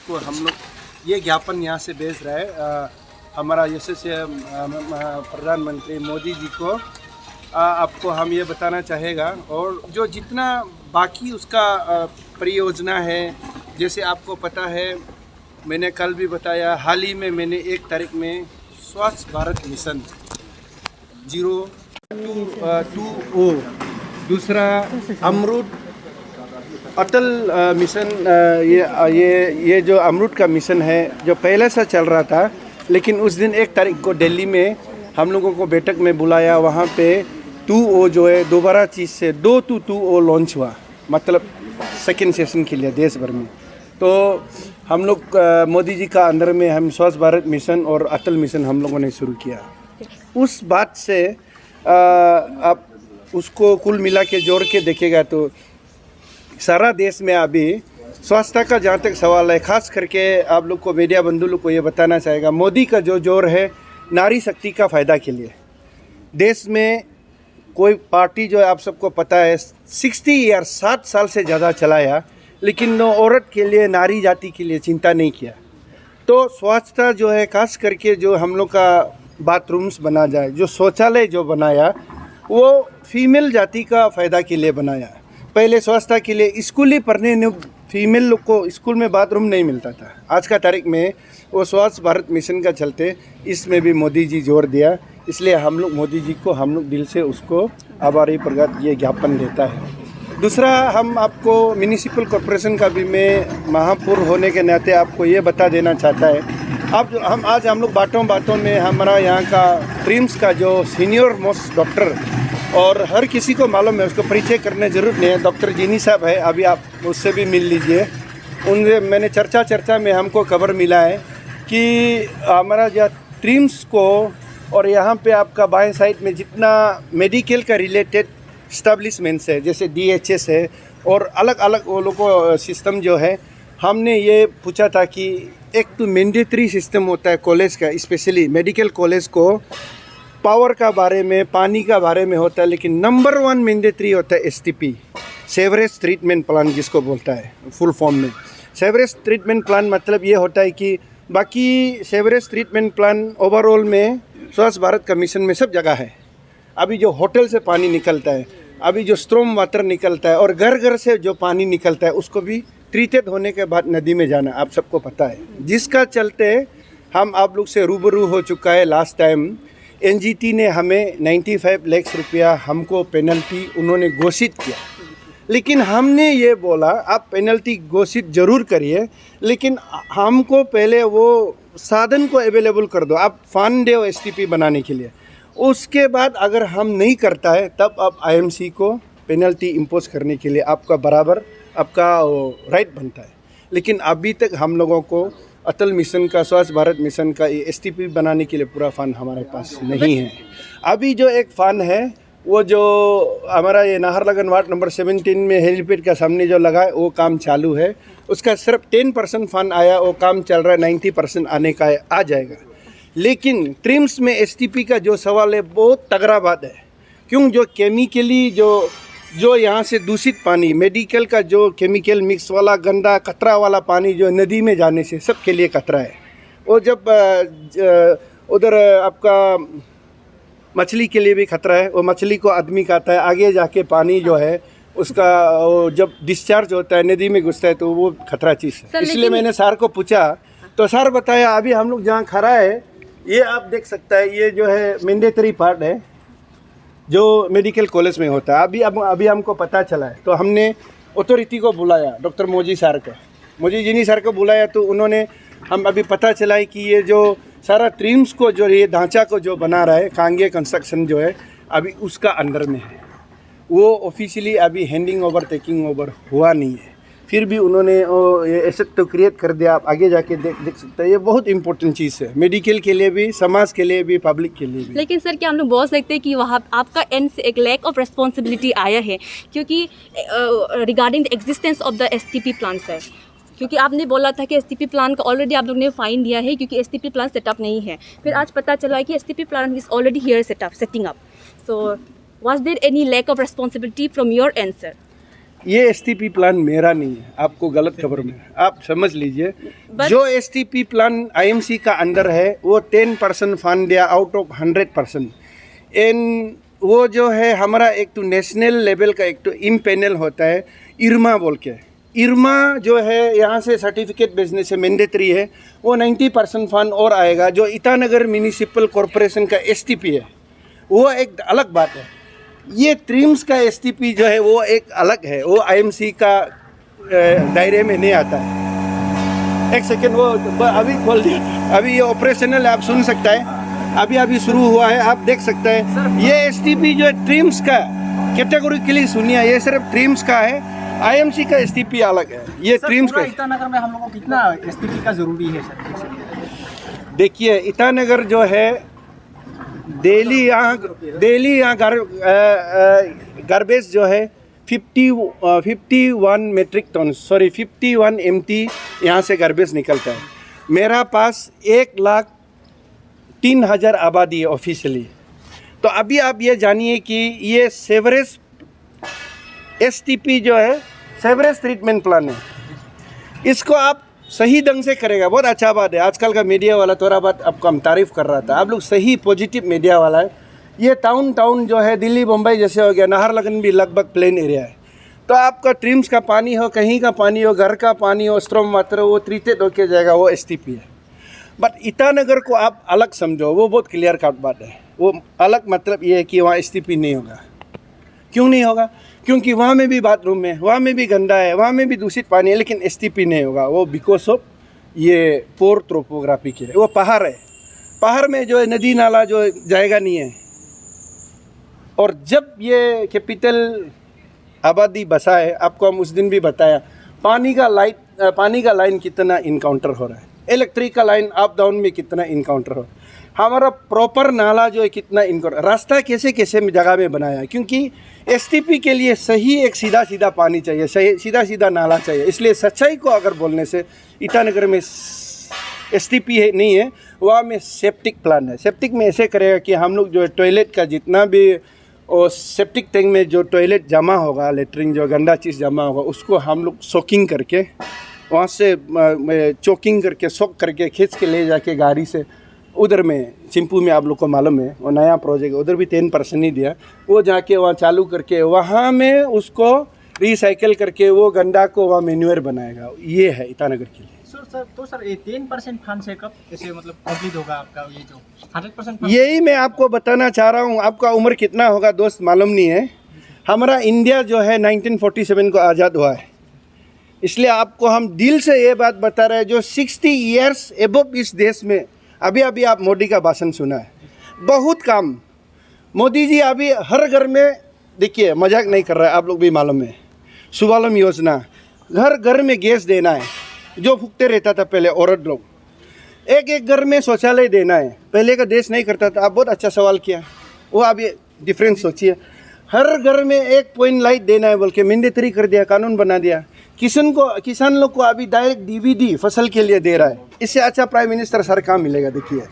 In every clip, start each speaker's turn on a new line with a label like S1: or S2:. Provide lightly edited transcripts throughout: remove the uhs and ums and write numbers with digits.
S1: उसको हम लोग ये ज्ञापन यहाँ से भेज रहे हैं हमारा यशस्वी प्रधानमंत्री मोदी जी को। आपको हम ये बताना चाहेगा, और जो जितना बाकी उसका परियोजना है, जैसे आपको पता है मैंने कल भी बताया, हाल ही में मैंने 1 तारीख में स्वच्छ भारत मिशन 0-2-0, दूसरा अमृत अटल मिशन, ये जो अमृत का मिशन है जो पहले से चल रहा था, लेकिन उस दिन 1 तारीख को दिल्ली में हम लोगों को बैठक में बुलाया। वहाँ पे 2O जो है दोबारा चीज़ से 2-2-2O लॉन्च हुआ, मतलब सेकेंड सेशन के लिए देश भर में। तो हम लोग मोदी जी का अंदर में हम स्वच्छ भारत मिशन और अटल मिशन हम लोगों ने शुरू किया। उस बात से आप उसको कुल मिला के जोड़ के देखेगा तो सारा देश में अभी स्वास्थ्य का जहाँ तक सवाल है, खास करके आप लोग को, मीडिया बंधु लोग को ये बताना चाहेगा, मोदी का जो जोर है नारी शक्ति का फ़ायदा के लिए। देश में कोई पार्टी जो है आप सबको पता है 60 साल से ज़्यादा चलाया, लेकिन औरत के लिए, नारी जाति के लिए चिंता नहीं किया। तो स्वच्छता जो है, खास करके जो हम लोग का बाथरूम्स बना जाए, जो शौचालय जो बनाया वो फीमेल जाति का फ़ायदा के लिए बनाया। पहले स्वच्छता के लिए स्कूली पढ़ने फीमेल लोग को स्कूल में बाथरूम नहीं मिलता था। आज का तारीख में वो स्वच्छ भारत मिशन का चलते इसमें भी मोदी जी जोर दिया। इसलिए हम लोग मोदी जी को, हम लोग दिल से उसको आभारी प्रकट ये ज्ञापन देता है। दूसरा, हम आपको म्यूनिसिपल कॉरपोरेशन का भी मैं महापौर होने के नाते आपको ये बता देना चाहता है। आज हम लोग बातों में हमारा यहाँ का ट्रिम्स का जो सीनियर मोस्ट डॉक्टर, और हर किसी को मालूम है, उसको परिचय करने जरूरत नहीं है, डॉक्टर जीनी साहब है, अभी आप उससे भी मिल लीजिए। उनसे मैंने चर्चा में हमको खबर मिला है कि हमारा जो ट्रिम्स को और यहाँ पे आपका बाएं साइड में जितना मेडिकल का रिलेटेड इस्टेब्लिशमेंट्स है, जैसे DHS है और अलग अलग वो लोग को सिस्टम जो है, हमने ये पूछा था कि एक तो मैंडेटरी सिस्टम होता है कॉलेज का, स्पेशली मेडिकल कॉलेज को पावर का बारे में, पानी का बारे में होता है, लेकिन नंबर 1 मैंडेटरी होता है STP, सीवरेज ट्रीटमेंट प्लान जिसको बोलता है फुल फॉर्म में। सीवरेज ट्रीटमेंट प्लान मतलब ये होता है कि बाकी सीवरेज ट्रीटमेंट प्लान ओवरऑल में स्वच्छ भारत का मिशन में सब जगह है। अभी जो होटल से पानी निकलता है, अभी जो स्ट्रॉम वाटर निकलता है, और घर घर से जो पानी निकलता है उसको भी ट्रीटेड होने के बाद नदी में जाना आप सबको पता है, जिसका चलते हम आप लोग से रूबरू हो चुका है। लास्ट टाइम NGT ने हमें 95 लाख रुपया हमको पेनल्टी उन्होंने घोषित किया, लेकिन हमने ये बोला आप पेनल्टी घोषित ज़रूर करिए, लेकिन हमको पहले वो साधन को अवेलेबल कर दो, आप फंड दो STP बनाने के लिए। उसके बाद अगर हम नहीं करता है तब आप IMC को पेनल्टी इम्पोज करने के लिए आपका बराबर आपका राइट बनता है। लेकिन अभी तक हम लोगों को अटल मिशन का, स्वच्छ भारत मिशन का ये STP बनाने के लिए पूरा फंड हमारे पास नहीं है। अभी जो एक फंड है वो जो हमारा ये नाहरलगन वार्ड नंबर 17 में हेलीपैड का सामने जो लगा है वो काम चालू है। उसका सिर्फ 10% फंड आया, वो काम चल रहा है, 90% आने का आ जाएगा। लेकिन ट्रिम्स में STP का जो सवाल है बहुत तगड़ा बात है। क्यों? जो केमिकली जो यहाँ से दूषित पानी, मेडिकल का जो केमिकल मिक्स वाला गंदा कतरा वाला पानी जो नदी में जाने से सबके लिए खतरा है। वो जब उधर आपका मछली के लिए भी खतरा है, वो मछली को आदमी खाता है, आगे जाके पानी जो है उसका जब डिस्चार्ज होता है नदी में घुसता है तो वो खतरा चीज़ है। इसलिए मैंने सर को पूछा तो सर बताया अभी हम लोग जहाँ खड़ा है ये आप देख सकता है, ये जो है मैंडेटरी पार्ट है जो मेडिकल कॉलेज में होता है। अभी हमको पता चला है तो हमने अथॉरिटी को बुलाया, डॉक्टर मोदी जीनी सर को बुलाया, तो उन्होंने हम अभी पता चला है कि ये जो सारा ट्रिम्स को जो ये ढांचा को जो बना रहा है कांगे कंस्ट्रक्शन जो है अभी उसका अंडर में है, वो ऑफिशियली अभी हैंडिंग ओवर टेकिंग ओवर हुआ नहीं है। फिर भी उन्होंने ये एसेट तो क्रिएट कर दिया। आप आगे जाके देख सकते हैं, ये बहुत इंपॉर्टेंट चीज़ है मेडिकल के लिए भी, समाज के लिए भी, पब्लिक के लिए भी।
S2: लेकिन सर क्या हम लोग बोल सकते हैं कि वहाँ आपका एंड से एक लैक ऑफ रिस्पॉन्सिबिलिटी आया है, क्योंकि regarding the existence of the STP plan sir, क्योंकि आपने बोला था कि STP प्लान का ऑलरेडी आप लोग ने फाइन दिया है क्योंकि STP प्लान सेटअप नहीं है। फिर आज पता चला है कि STP plan is already here setting up. So was there any lack of responsibility from your end sir?
S1: ये एसटीपी प्लान मेरा नहीं है, आपको गलत खबर में आप समझ लीजिए। जो एसटीपी प्लान आईएमसी का अंदर है वो 10% फंड दिया आउट ऑफ 100%। एंड वो जो है हमारा एक तो नेशनल लेवल का एक तो इम्पैनल होता है इरमा बोल के, इरमा जो है यहाँ से सर्टिफिकेट भेजने से मैंडेटरी है, वो 90% फंड और आएगा। जो ईटानगर म्यूनिसिपल कॉरपोरेशन का एसटीपी है वो एक अलग बात है। ये ट्रिम्स का एसटीपी जो है वो एक अलग है, वो आईएमसी का दायरे में नहीं आता है। एक सेकेंड, वो अभी खोल दिया, अभी ये ऑपरेशनल आप सुन सकता है, अभी शुरू हुआ है, आप देख सकते हैं। ये एसटीपी जो है ट्रिम्स का कैटेगोरिकली सुनिए, ये सिर्फ ट्रिम्स का है, आईएमसी का एसटीपी अलग है। ये ट्रिम्स का
S3: ईटानगर में हम लोगों को कितना एसटीपी का जरूरी है सर?
S1: देखिए ईटानगर जो है डेली यहाँ गार्बेज जो है 51 मेट्रिक टन 51 MT यहाँ से गार्बेज निकलता है। मेरा पास 1,03,000 आबादी है ऑफिशियली। तो अभी आप ये जानिए कि ये सेवरेज एसटीपी जो है सेवरेज ट्रीटमेंट प्लान है, इसको आप सही ढंग से करेगा, बहुत अच्छा बात है। आजकल का मीडिया वाला थोड़ा बात आपको हम तारीफ़ कर रहा था, आप लोग सही पॉजिटिव मीडिया वाला है। ये टाउन जो है दिल्ली मुंबई जैसे हो गया, नाहरलगुन भी लगभग प्लेन एरिया है। तो आपका ट्रिम्स का पानी हो, कहीं का पानी हो, घर का पानी हो, स्ट्रॉम वाटर हो, वो ट्रीटेड होके जाएगा, वो एसटीपी है। बट ईटानगर को आप अलग समझो, वो बहुत क्लियर कट बात है। वो अलग मतलब ये है कि वहाँ एसटीपी नहीं होगा। क्यों नहीं होगा? क्योंकि वहाँ में भी बाथरूम है, वहाँ में भी गंदा है, वहाँ में भी दूषित पानी है, लेकिन एसटीपी नहीं होगा। वो बिकॉज ऑफ ये पोर ट्रोपोग्राफी के लिए, वो पहाड़ है, पहाड़ में जो है नदी नाला जो जाएगा नहीं है। और जब ये कैपिटल आबादी बसा है, आपको हम उस दिन भी बताया, पानी का लाइन कितना इनकाउंटर हो रहा है, इलेक्ट्रिक का लाइन अप डाउन में कितना इनकाउंटर हो रहा है, हमारा प्रॉपर नाला जो है कितना इनकाउंटर, रास्ता कैसे कैसे जगह में बनाया है। क्योंकि एसटीपी के लिए सही एक सीधा पानी चाहिए, सही सीधा नाला चाहिए। इसलिए सच्चाई को अगर बोलने से ईटानगर में एसटीपी है नहीं है, वहाँ में सेप्टिक प्लान है। सेप्टिक में ऐसे करेगा कि हम लोग जो है टॉयलेट का जितना भी और सेप्टिक टैंक में जो टॉयलेट जमा होगा, लेटरिन जो गंदा चीज़ जमा होगा, उसको हम लोग सोकिंग करके वहाँ से चोकिंग करके सोक करके खींच के ले जाके गाड़ी से उधर में चिंपू में, आप लोग को मालूम है वो नया प्रोजेक्ट है, उधर भी 10% ही दिया, वो जाके वहाँ चालू करके वहाँ में उसको रिसाइकिल करके वो गंदा को वहाँ मैन्योर बनाएगा। ये है ईटानगर के लिए।
S3: सर ये 10% फंड से कब ऐसे मतलब कंप्लीट होगा आपका ये जो 100%?
S1: यही मैं आपको बताना चाह रहा हूँ। आपका उम्र कितना होगा दोस्त मालूम नहीं है। हमारा इंडिया जो है 1947 को आज़ाद हुआ है, इसलिए आपको हम दिल से ये बात बता रहे हैं। जो 60 ईयर्स एबव इस देश में, अभी आप मोदी का भाषण सुना है, बहुत काम मोदी जी अभी हर घर में, देखिए मजाक नहीं कर रहा है, आप लोग भी मालूम है, सुवालम योजना, घर घर में गैस देना है, जो फूकते रहता था पहले औरत लोग, एक घर में शौचालय देना है, पहले का देश नहीं करता था। आप बहुत अच्छा सवाल किया, वो आप ये डिफरेंस सोचिए। हर घर में 1 पॉइंट लाइट देना है बोल के मैंडेटरी कर दिया, कानून बना दिया। किसान लोग को अभी डायरेक्ट डीवीडी फसल के लिए दे रहा है। इससे अच्छा प्राइम मिनिस्टर सर कहाँ मिलेगा? देखिए,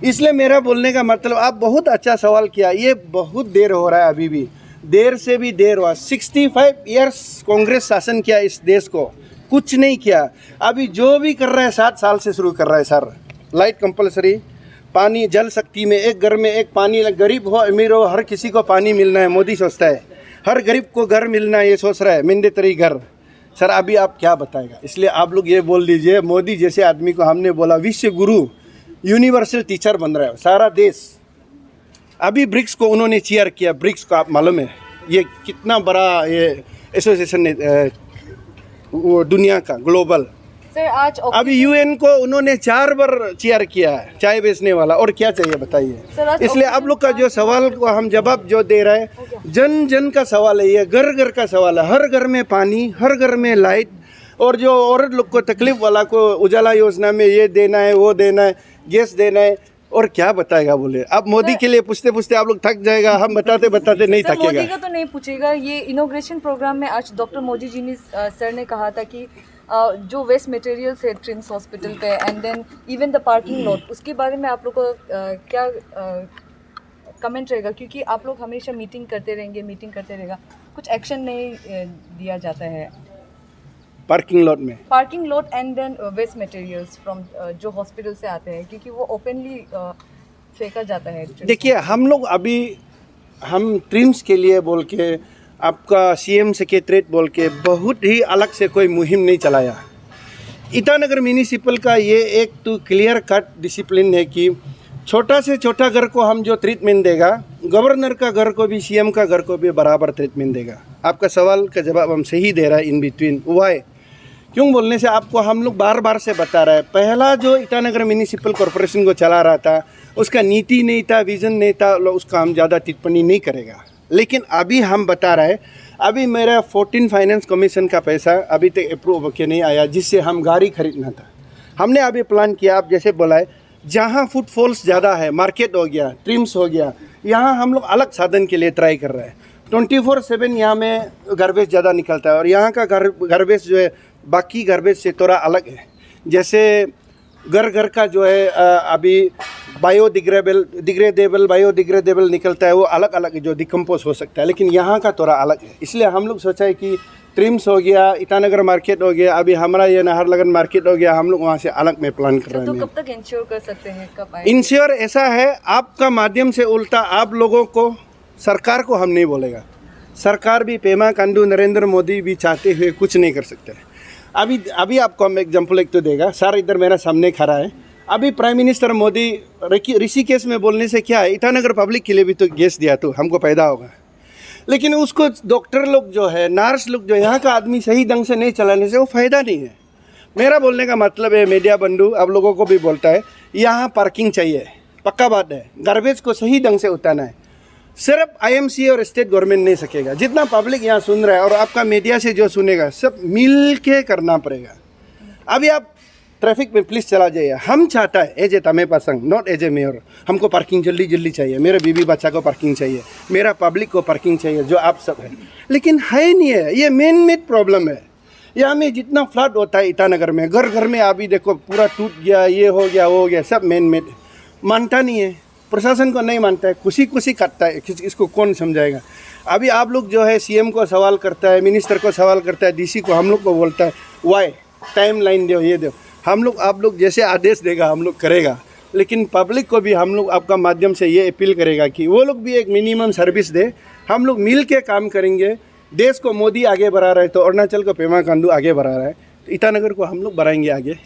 S1: इसलिए मेरा बोलने का मतलब, आप बहुत अच्छा सवाल किया। ये बहुत देर हो रहा है, अभी भी देर से भी देर हुआ। 65 ईयर्स कांग्रेस शासन किया इस देश को, कुछ नहीं किया। अभी जो भी कर रहा है 7 साल से शुरू कर रहा है सर। लाइट कंपलसरी, पानी, जल शक्ति में एक घर में एक पानी, गरीब हो अमीर हो हर किसी को पानी मिलना है। मोदी सोचता है हर गरीब को घर मिलना है, ये सोच रहा है मैंडेटरी घर। सर अभी आप क्या बताएगा? इसलिए आप लोग ये बोल दीजिए, मोदी जैसे आदमी को हमने बोला विश्व गुरु, यूनिवर्सल टीचर बन रहा है सारा देश। अभी ब्रिक्स को उन्होंने चेयर किया। ब्रिक्स को आप मालूम है ये कितना बड़ा ये एसोसिएशन है वो दुनिया का, ग्लोबल।
S2: सर आज
S1: अभी यूएन को उन्होंने 4 बार चेयर किया है, चाय बेचने वाला। और क्या चाहिए बताइए? इसलिए आप लोग का जो सवाल को हम जवाब जो दे रहे हैं, जन जन का सवाल है, ये घर घर का सवाल है। हर घर में पानी, हर घर में लाइट, और जो औरत लोग को तकलीफ वाला को उजाला योजना में ये देना है, वो देना है, गैस देना है। और क्या बताएगा बोले? अब मोदी के लिए पूछते पूछते आप लोग थक जाएगा, हम बताते बताते नहीं थकेगा।
S2: मोदी का तो नहीं पूछेगा। ये इनॉग्रेशन प्रोग्राम में आज डॉक्टर मोदी जी ने सर ने कहा था कि जो वेस्ट मटेरियल्स है ट्रिम्स हॉस्पिटल पे and then even the parking lot, उसके बारे में आप लोग को क्या कमेंट रहेगा? क्योंकि आप लोग हमेशा मीटिंग करते रहेगा, कुछ एक्शन नहीं दिया जाता है
S1: पार्किंग लॉट में।
S2: Parking lot and then waste materials from जो हॉस्पिटल से आते हैं, क्योंकि वो ओपनली फेंका जाता है actually।
S1: देखिए हम लोग अभी हम ट्रिम्स के लिए बोल के आपका सीएम सेक्रेटरीट बोल के बहुत ही अलग से कोई मुहिम नहीं चलाया। ईटानगर म्यूनिसिपल का ये एक तो क्लियर कट डिसिप्लिन है कि छोटा से छोटा घर को हम जो ट्रीटमेंट देगा, गवर्नर का घर को भी सीएम का घर को भी बराबर ट्रीटमेंट देगा। आपका सवाल का जवाब हम सही दे रहा है इन बिटवीन। वाई क्यों बोलने से आपको हम लोग बार बार से बता रहे हैं, पहला जो ईटानगर म्यूनिसिपल कॉरपोरेशन को चला रहा था उसका नीति नहीं था, विजन नहीं था, उसका हम ज़्यादा टिप्पणी नहीं करेगा। लेकिन अभी हम बता रहे हैं, अभी मेरा 14 फाइनेंस कमीशन का पैसा अभी तक अप्रूव होकर नहीं आया, जिससे हम गाड़ी खरीदना था। हमने अभी प्लान किया, आप जैसे बोला है, जहाँ फुटफॉल्स ज़्यादा है, मार्केट हो गया, ट्रिम्स हो गया, यहाँ हम लोग अलग साधन के लिए ट्राई कर रहे हैं। 24/7 यहाँ में गार्बेज ज़्यादा निकलता है और यहाँ का गार्बेज जो है बाकी गार्बेज से थोड़ा अलग है। जैसे घर घर का जो है अभी बायोडिग्रेडेबल निकलता है, वो अलग अलग जो डिकम्पोज हो सकता है, लेकिन यहाँ का थोड़ा अलग है। इसलिए हम लोग सोचा है कि ट्रिम्स हो गया, ईटानगर मार्केट हो गया, अभी हमारा ये नाहरलगन मार्केट हो गया, हम लोग वहाँ से अलग में प्लान कर रहे हैं।
S2: तो कब तक इंश्योर कर सकते हैं, कब आए?
S1: इंश्योर ऐसा है आपका माध्यम से, उल्टा आप लोगों को, सरकार को हम नहीं बोलेगा। सरकार भी पेमा खांडू नरेंद्र मोदी भी चाहते हुए कुछ नहीं कर सकते। अभी आपको हम एग्जाम्पल एक तो देगा, सर इधर मेरा सामने खड़ा है। अभी प्राइम मिनिस्टर मोदी ऋषिकेश में बोलने से क्या है, ईटानगर पब्लिक के लिए भी तो गैस दिया तो हमको पैदा होगा, लेकिन उसको डॉक्टर लोग जो है, नर्स लोग जो यहाँ का आदमी सही ढंग से नहीं चलाने से वो फ़ायदा नहीं है। मेरा बोलने का मतलब है, मीडिया बंधु आप लोगों को भी बोलता है, यहाँ पार्किंग चाहिए, पक्का बात है। गार्बेज को सही ढंग से उठाना है, सिर्फ आईएमसी और स्टेट गवर्नमेंट नहीं सकेगा। जितना पब्लिक यहाँ सुन रहा है और आपका मीडिया से जो सुनेगा, सब मिल के करना पड़ेगा। अभी आप ट्रैफिक में प्लीज़ चला जाइए। हम चाहता है एज ए तमे पासंग, नॉट एज ए मेयर, हमको पार्किंग जल्दी जल्दी चाहिए, मेरे बीवी बच्चा को पार्किंग चाहिए, मेरा पब्लिक को पार्किंग चाहिए, जो आप सब है, लेकिन है नहीं है। ये मेन मेड प्रॉब्लम है। यहाँ में जितना फ्लड होता है ईटानगर में, घर घर में अभी देखो पूरा टूट गया, ये हो गया, वो हो गया, सब मेन मेड। मानता नहीं है, प्रशासन को नहीं मानता है, खुशी करता है, इसको कौन समझाएगा। अभी आप लोग जो है सीएम को सवाल करता है, मिनिस्टर को सवाल करता है, डीसी को, हम लोग को बोलता है वाई टाइम लाइन दो, ये दो। हम लोग आप लोग जैसे आदेश देगा हम लोग करेगा, लेकिन पब्लिक को भी हम लोग आपका माध्यम से ये अपील करेगा कि वो लोग भी एक मिनिमम सर्विस दे। हम लोग मिल के काम करेंगे। देश को मोदी आगे बढ़ा रहा है तो अरुणाचल को पेमा खांडू आगे बढ़ा रहा है, तो ईटानगर को हम लोग बढ़ाएंगे आगे।